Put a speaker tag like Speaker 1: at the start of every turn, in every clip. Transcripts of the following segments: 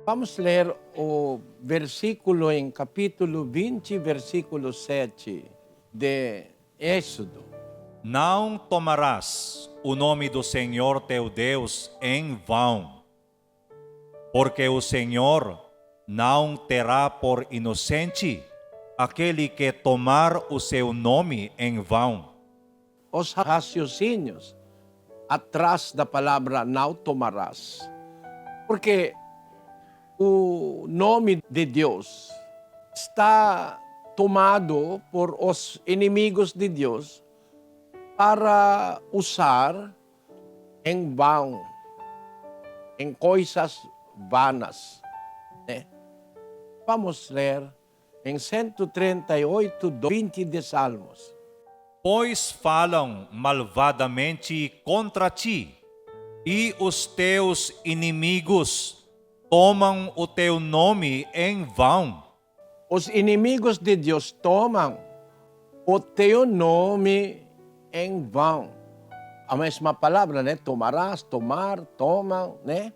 Speaker 1: Vamos ler o versículo em capítulo 20, versículo 7 de Êxodo.
Speaker 2: Não tomarás o nome do Senhor teu Deus em vão, porque o Senhor não terá por inocente aquele que tomar o seu nome em vão.
Speaker 1: Os raciocínios atrás da palavra não tomarás. Porque o nome de Deus está tomado por os inimigos de Deus para usar em vão, em coisas vanas, né? Vamos ler em 138, 20 de Salmos.
Speaker 2: Pois falam malvadamente contra ti, e os teus inimigos tomam o teu nome em vão.
Speaker 1: Os inimigos de Deus tomam o teu nome em vão. A mesma palavra, né? Tomarás, tomar, tomam, né?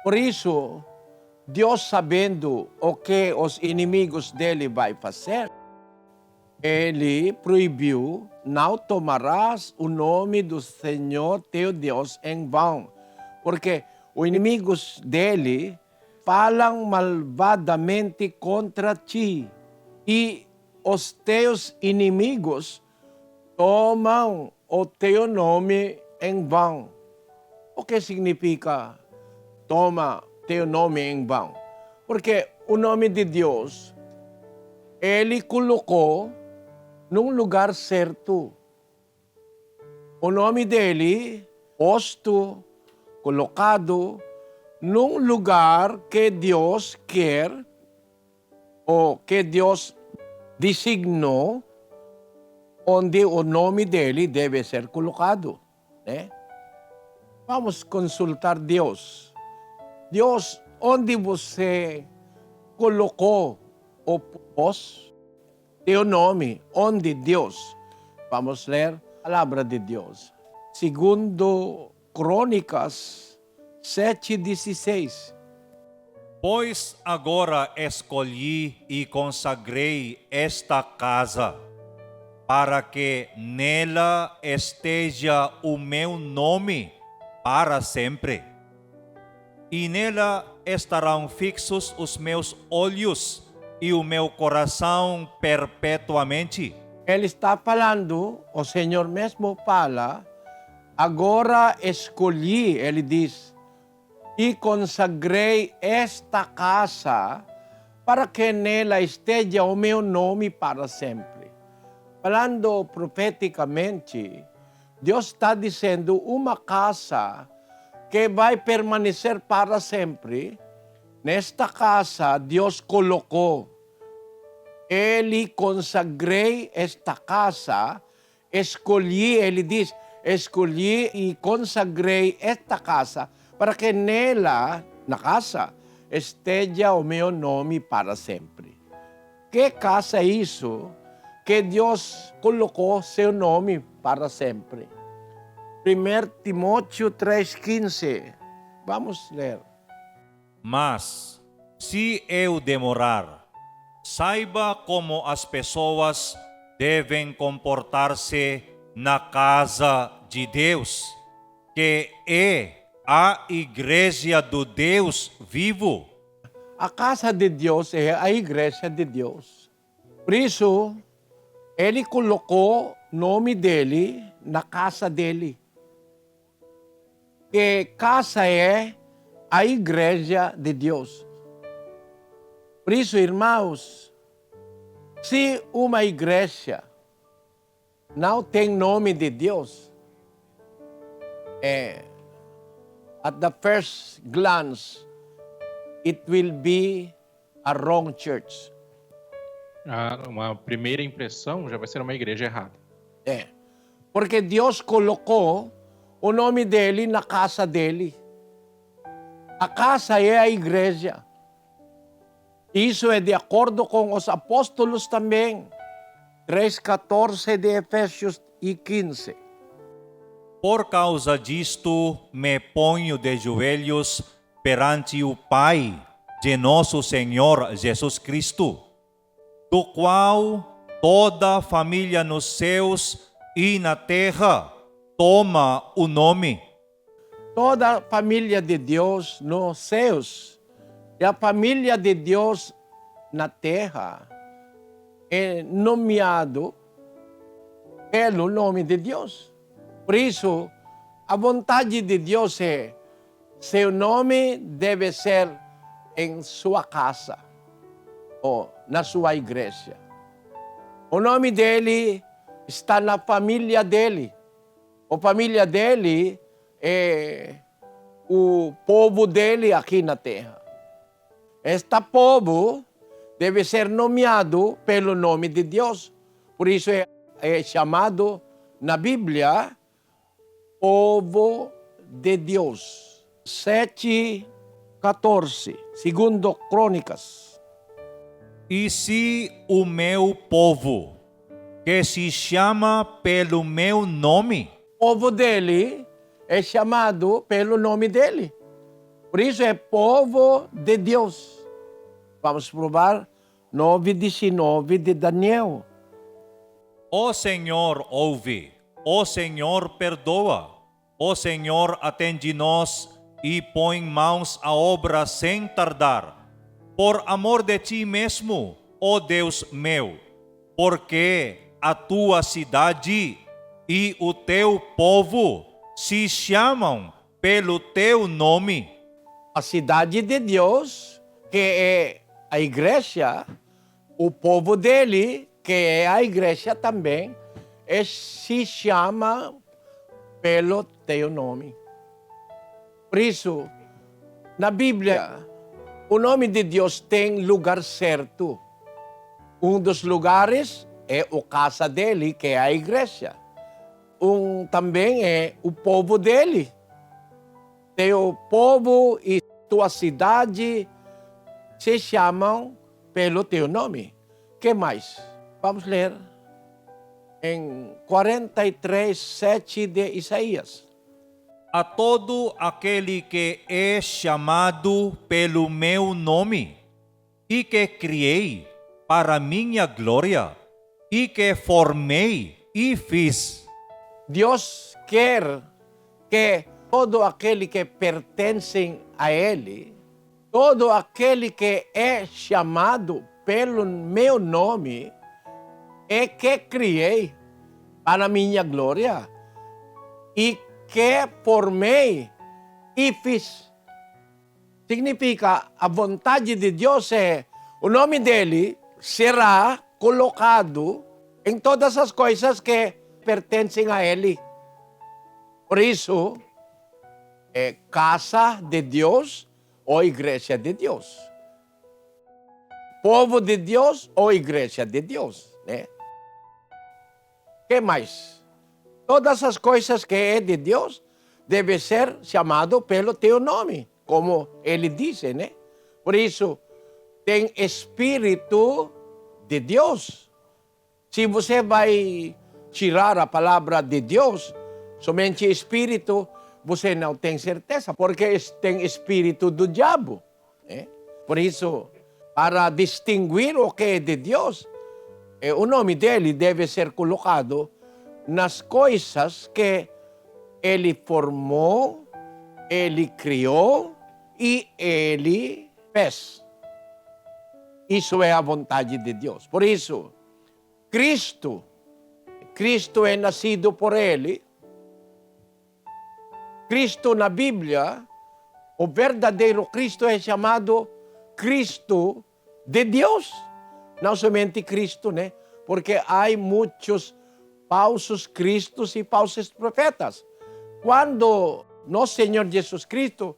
Speaker 1: Por isso, Deus, sabendo o que os inimigos dele vai fazer, ele proibiu: não tomarás o nome do Senhor teu Deus em vão. Porque os inimigos dele falam malvadamente contra ti. E os teus inimigos tomam o teu nome em vão. O que significa toma teu nome em vão? Porque o nome de Deus, ele colocou num lugar certo. O nome dele, posto, colocado num lugar que Deus quer, ou que Deus designou, onde o nome dele deve ser colocado, né? Vamos consultar Deus. Deus, onde você colocou o pós, teu nome, onde Deus? Vamos ler a palavra de Deus. Segundo Crônicas 7:16.
Speaker 2: Pois agora escolhi e consagrei esta casa, para que nela esteja o meu nome para sempre. E nela estarão fixos os meus olhos e o meu coração perpetuamente.
Speaker 1: Ele está falando, o Senhor mesmo fala, agora escolhi, ele diz, e consagrei esta casa para que nela esteja o meu nome para sempre. Falando profeticamente, Deus está dizendo uma casa que vai permanecer para sempre. Nesta casa, Deus colocou. Ele consagrei esta casa, escolhi, ele diz, escolhi e consagrei esta casa para que nela, na casa, esteja o meu nome para sempre. Que casa é isso que Deus colocou seu nome para sempre? 1 Timóteo 3,15. Vamos ler.
Speaker 2: Mas, se eu demorar, saiba como as pessoas devem comportar-se na casa de Deus, que é a igreja do Deus vivo.
Speaker 1: A casa de Deus é a igreja de Deus. Por isso, ele colocou o nome dele na casa dele. Que casa é a igreja de Deus. Por isso, irmãos, se uma igreja não tem nome de Deus, at the first glance, it will be a wrong church.
Speaker 3: Uma primeira impressão já vai ser uma igreja errada.
Speaker 1: Porque Deus colocou o nome dele na casa dele. A casa é a igreja. Isso é de acordo com os apóstolos também. 3:14 de Efésios e 15.
Speaker 2: Por causa disto, me ponho de joelhos perante o Pai de nosso Senhor Jesus Cristo, do qual toda a família nos céus e na terra toma o nome.
Speaker 1: Toda a família de Deus nos céus e a família de Deus na terra é nomeado pelo nome de Deus. Por isso, a vontade de Deus é seu nome deve ser em sua casa ou na sua igreja. O nome dele está na família dele. A família dele é o povo dele aqui na terra. Este povo deve ser nomeado pelo nome de Deus. Por isso é chamado na Bíblia povo de Deus. 7:14, segundo Crônicas.
Speaker 2: E se o meu povo, que se chama pelo meu nome,
Speaker 1: O povo dele é chamado pelo nome dele. Por isso é povo de Deus. Vamos provar 9:19 de Daniel.
Speaker 2: o Senhor ouve, o Senhor perdoa, o Senhor atende-nos e põe mãos à obra sem tardar. Por amor de ti mesmo, ó Deus meu, porque a tua cidade e o teu povo se chamam pelo teu nome.
Speaker 1: A cidade de Deus, que é a igreja, o povo dele, que é a igreja também, se chama pelo teu nome. Por isso, na Bíblia, o nome de Deus tem lugar certo. Um dos lugares é a casa dele, que é a igreja. Também é o povo dele. Teu povo e tua cidade se chamam pelo teu nome. Que mais? Vamos ler em 43:7 de Isaías.
Speaker 2: A todo aquele que é chamado pelo meu nome, e que criei para minha glória, e que formei e fiz.
Speaker 1: Deus quer que todo aquele que pertence a Ele, todo aquele que é chamado pelo meu nome, é que criei para minha glória e que formei e fiz. Significa, a vontade de Deus é, o nome dele será colocado em todas as coisas que pertencem a Ele. Por isso, é casa de Deus ou igreja de Deus. Povo de Deus ou igreja de Deus, né? Que mais? Todas as coisas que é de Deus deve ser chamado pelo teu nome, como ele disse, né? Por isso, tem Espírito de Deus. Se você vai tirar a palavra de Deus, somente Espírito, você não tem certeza, porque tem Espírito do diabo, né? Por isso, para distinguir o que é de Deus, o nome dele deve ser colocado nas coisas que ele formou, ele criou e ele fez. Isso é a vontade de Deus. Por isso, Cristo é nascido por ele. Cristo na Bíblia, o verdadeiro Cristo é chamado Cristo de Deus. Não somente Cristo, né? Porque há muitos falsos cristos e falsos profetas. Quando nosso Senhor Jesus Cristo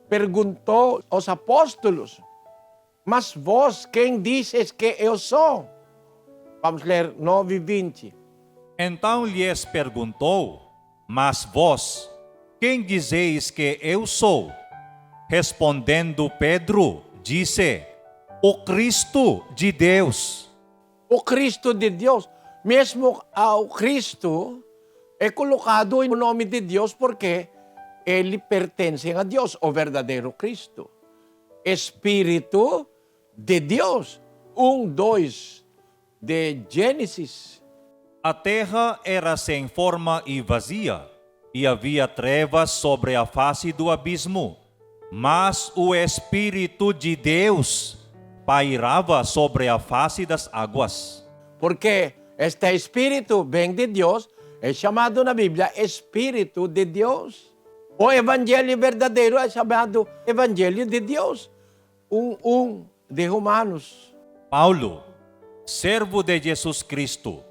Speaker 1: perguntou aos apóstolos, mas vós, quem dizes que eu sou? Vamos ler 9:20.
Speaker 2: Então lhes perguntou, mas vós, quem dizeis que eu sou? Respondendo Pedro, disse, o Cristo de Deus.
Speaker 1: O Cristo de Deus, mesmo ao Cristo, é colocado em nome de Deus porque ele pertence a Deus, o verdadeiro Cristo. Espírito de Deus. 1:2 de Gênesis.
Speaker 2: A terra era sem forma e vazia, e havia trevas sobre a face do abismo. Mas o Espírito de Deus pairava sobre a face das águas.
Speaker 1: Porque este Espírito vem de Deus, é chamado na Bíblia Espírito de Deus. O Evangelho verdadeiro é chamado Evangelho de Deus. 1:1 de Romanos.
Speaker 2: Paulo, servo de Jesus Cristo,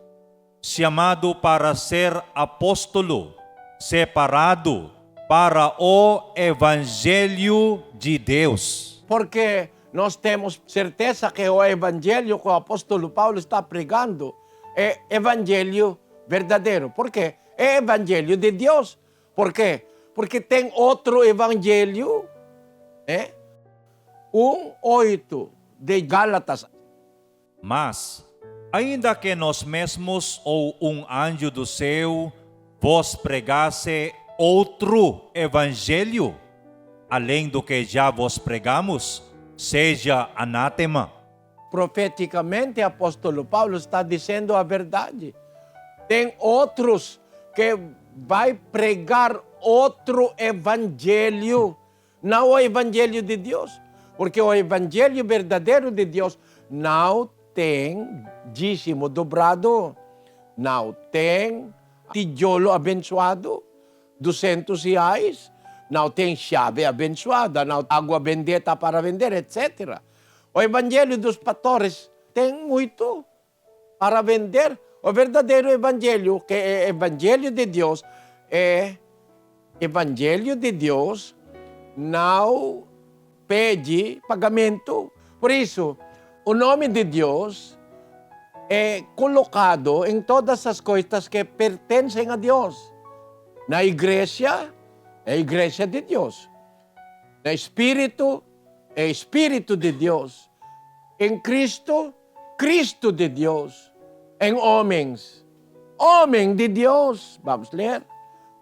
Speaker 2: chamado para ser apóstolo, separado para o Evangelho de Deus.
Speaker 1: Porque nós temos certeza que o Evangelho que o apóstolo Paulo está pregando é Evangelho verdadeiro. Por quê? É Evangelho de Deus. Por quê? Porque tem outro Evangelho, 1:8 de Gálatas.
Speaker 2: Mas, ainda que nós mesmos ou anjo do céu vos pregasse outro evangelho, além do que já vos pregamos, seja anátema.
Speaker 1: Profeticamente, o apóstolo Paulo está dizendo a verdade. Tem outros que vai pregar outro evangelho, não o evangelho de Deus. Porque o evangelho verdadeiro de Deus não tem dízimo dobrado, não tem tijolo abençoado, 200 reais, não tem chave abençoada, não tem água bendita para vender, etc. O evangelho dos pastores tem muito para vender. O verdadeiro evangelho, que é evangelho de Deus, é evangelho de Deus, não pede pagamento. Por isso, o nome de Deus é colocado em todas as coisas que pertencem a Deus. Na igreja, é a igreja de Deus. No Espírito, é Espírito de Deus. Em Cristo, Cristo de Deus. Em homens, homem de Deus. Vamos ler.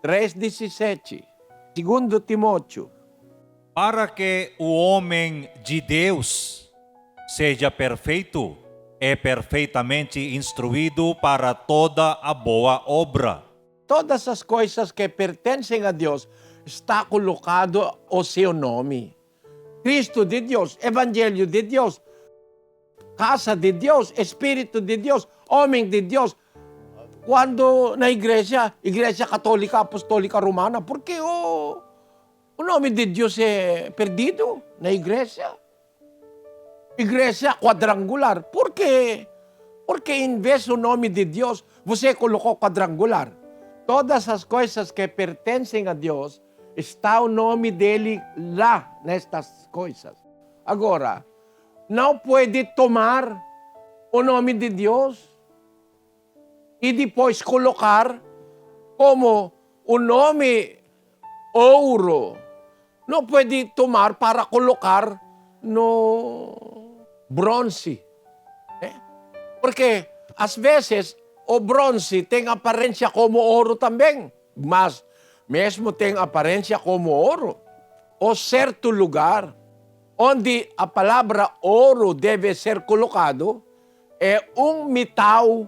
Speaker 1: 3:17. 2 Timóteo.
Speaker 2: Para que o homem de Deus seja perfeito e perfeitamente instruído para toda a boa obra.
Speaker 1: Todas as coisas que pertencem a Deus está colocado o seu nome. Cristo de Deus, Evangelho de Deus, casa de Deus, Espírito de Deus, homem de Deus. Quando na igreja católica, apostólica romana, porque o nome de Deus é perdido na igreja. Igreja quadrangular. Por quê? Porque em vez do nome de Deus, você colocou quadrangular. Todas as coisas que pertencem a Deus, está o nome dele lá, nestas coisas. Agora, não pode tomar o nome de Deus e depois colocar como o nome ouro. Não pode tomar para colocar no bronze. Porque, às vezes, o bronze tem aparência como ouro também, mas mesmo tem aparência como ouro. O certo lugar onde a palavra ouro deve ser colocado é um metal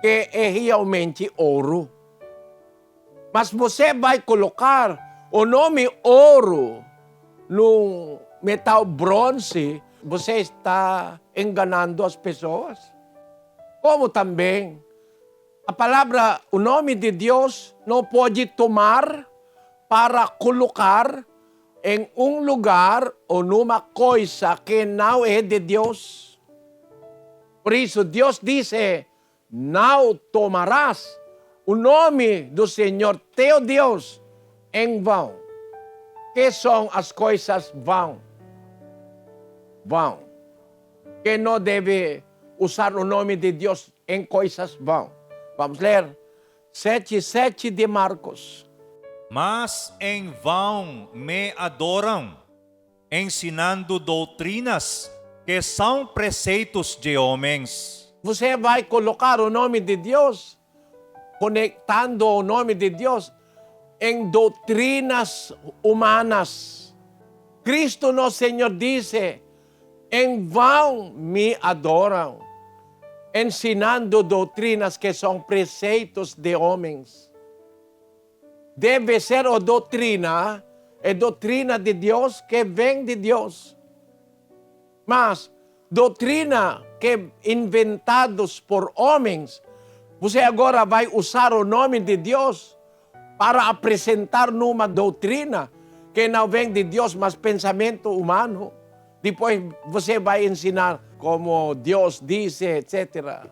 Speaker 1: que é realmente ouro. Mas você vai colocar o nome ouro no metal bronze, você está enganando as pessoas. Como também, a palavra, o nome de Deus, não pode tomar para colocar em um lugar ou numa coisa que não é de Deus. Por isso, Deus disse, não tomarás o nome do Senhor teu Deus em vão. Que são as coisas vão? Vão. Que não deve usar o nome de Deus em coisas vão. Vamos ler 7:7 de Marcos.
Speaker 2: Mas em vão me adoram, ensinando doutrinas que são preceitos de homens.
Speaker 1: você vai colocar o nome de Deus, conectando o nome de Deus em doutrinas humanas. Cristo nosso Senhor disse, em vão me adoram, ensinando doutrinas que são preceitos de homens. Deve ser a doutrina de Deus que vem de Deus. Mas doutrina que inventados por homens, você agora vai usar o nome de Deus para apresentar numa doutrina que não vem de Deus, mas pensamento humano. Depois você vai ensinar como Deus disse, etc.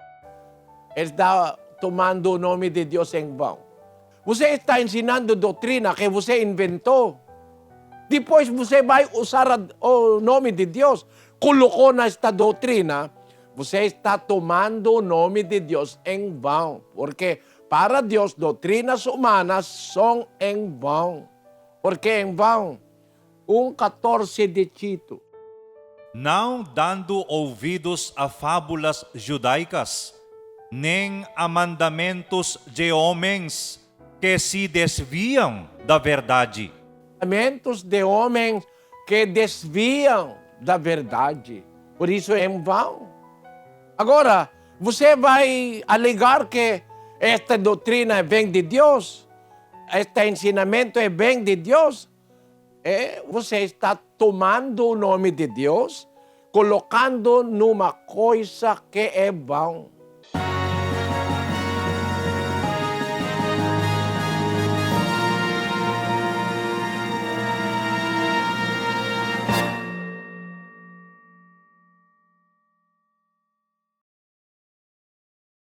Speaker 1: Está tomando o nome de Deus em vão. Você está ensinando doutrina que você inventou. Depois você vai usar o nome de Deus, colocou nesta doutrina. Você está tomando o nome de Deus em vão. Porque para Deus, doutrinas humanas são em vão. Porque em vão, 1:14 de Tito.
Speaker 2: Não dando ouvidos a fábulas judaicas, nem a mandamentos de homens que se desviam da verdade.
Speaker 1: Mandamentos de homens que desviam da verdade. Por isso é em vão. Agora, você vai alegar que esta doutrina vem de Deus, este ensinamento vem de Deus. Você está tomando o nome de Deus, colocando numa coisa que é vão.